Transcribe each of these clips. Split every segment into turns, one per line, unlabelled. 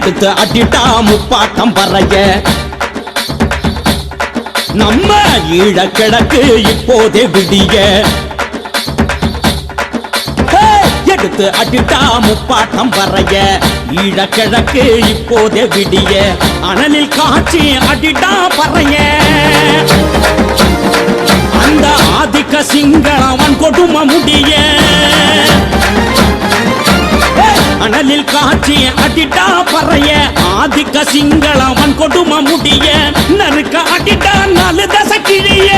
எடுத்து அடிட்டா முப்பாட்டம் பறைய நம்ம ஈழ கிழக்கு இப்போதே விடிய எடுத்து அடிட்டா முப்பாட்டம் பறைய ஈழ கிழக்கு இப்போதே விடிய அனலில் காட்சி அடிட்டா பறைய அந்த ஆதிக்க சிங்களவன் கொடுமை முடிய அனலில் காட்சி அடிட்டா பறைய ஆதிக்க சிங்களவன் கொடுமை முடிய நறுக்க அடிட்டா 4 தசை கிழிய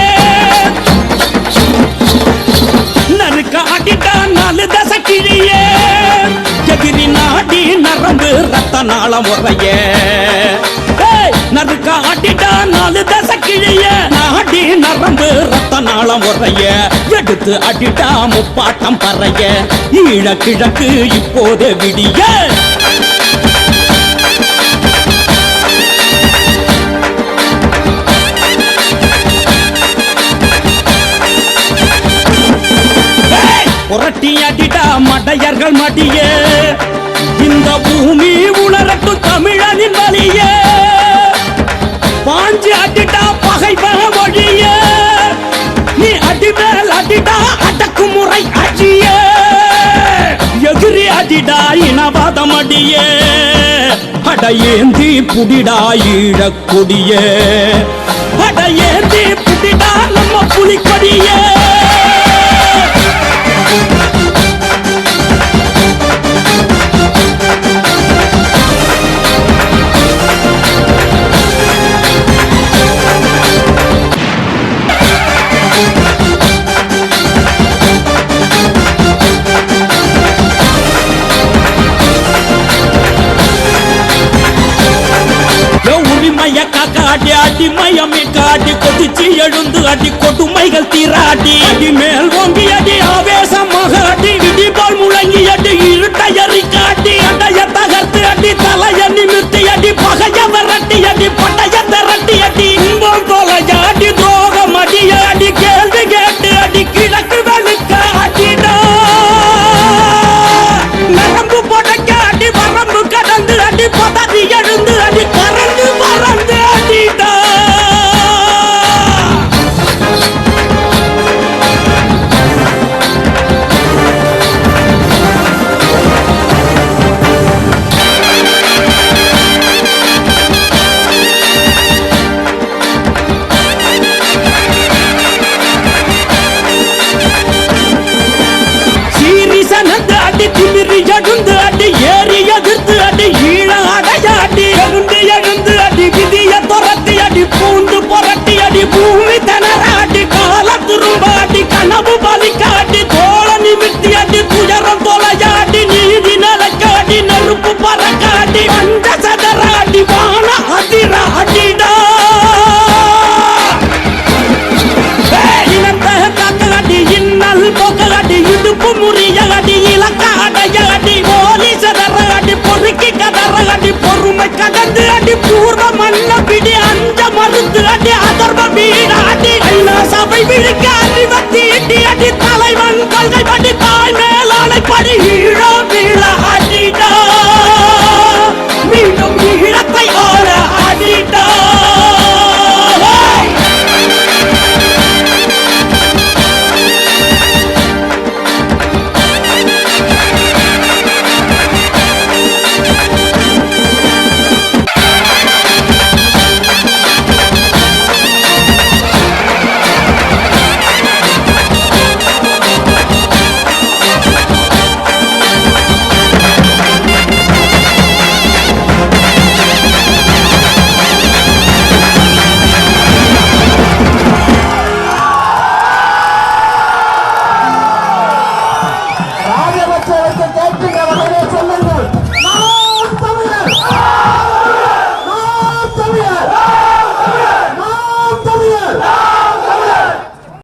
நறுக்க அடிட்டா 4 தசை கிழிய எதிரி நாடி நரம்பு ரத்த நாளம் உறைய நறுக்க அடிட்டா 4 தசை கிழிய நாடி நரம்பு ரத்த நாளம் உறைய எடுத்து அடிட்டா முப்பாட்டம் பறைய ஈழ கிழக்கு இப்போதே விடிய புரட்டி அடிட்டா மடையர்கள் மடிய இந்த பூமி உணரட்டு தமிழனின் வலிய பாஞ்சு அடிட்டா பகைவ மொழிய நீ அடிமேல் அடிட்டா அடக்குமுறை அடிய எதிரி அடிடா இனவாதம் அடிய அடையேந்தி புடிடா ஈழக்கொடிய அடையேந்தி புடிடா நம்ம புலிக்கொடிய அடிமயமே காட்டி கொதிச்சு எழுந்து அடி கொடுமைகள் தீராடி அடி மேல் ஓங்கி அடி ஆவேசமாக அடி இடிபால் முழங்கி அடி இருட்டையறி காட்டி அடைய தகர்த்து அடி தலைய நிமிர்த்தி அடி பகைய விரட்டி அடி பட்டைய திரட்டி அடி இன்பம் தொலைய அடி துரோகம் அடிய அடி கேள்வி கேட்டு அடி கிழக்கு வெளுக்க அடிடா நரம்பு புடைக்க அடி வரம்பு கடந்து அடி பதறி எழுந்து அடி பறந்து பறந்து அடிடா திமிரி எழுந்து அடி ஏறி எதிர்த்து அடி ஈழ அடைய அடி எழுந்து எழுந்து அடி விதிய துரத்தி அடி பூண்டு புரட்டி அடி பூமி திணற அடி கால துரும்ப அடி கனவு பலிக்க அடி தோள நிமிர்த்தி அடி துயரம் தொலைய அடி நீதி நிலைக்க அடி நெருப்பு பறக்க அடி பஞ்ச சதற அடி வான அதிர அடிடா இனத்த காக்க அடி இன்னல் போக்க அடி இடுப்பு முறிய அடி இலக்க அடைய அடி போலீஸ் அடி பொறுக்கி கதற அடி பொறுமை கடந்து அடி பூர்வ மண்ண பிடி அஞ்ச மறுத்து அடி அதர்வ வீட அடி ஐநா சபை விழுக்க அறிவத்தி இடி அடி தலைவன் கொள்கை படி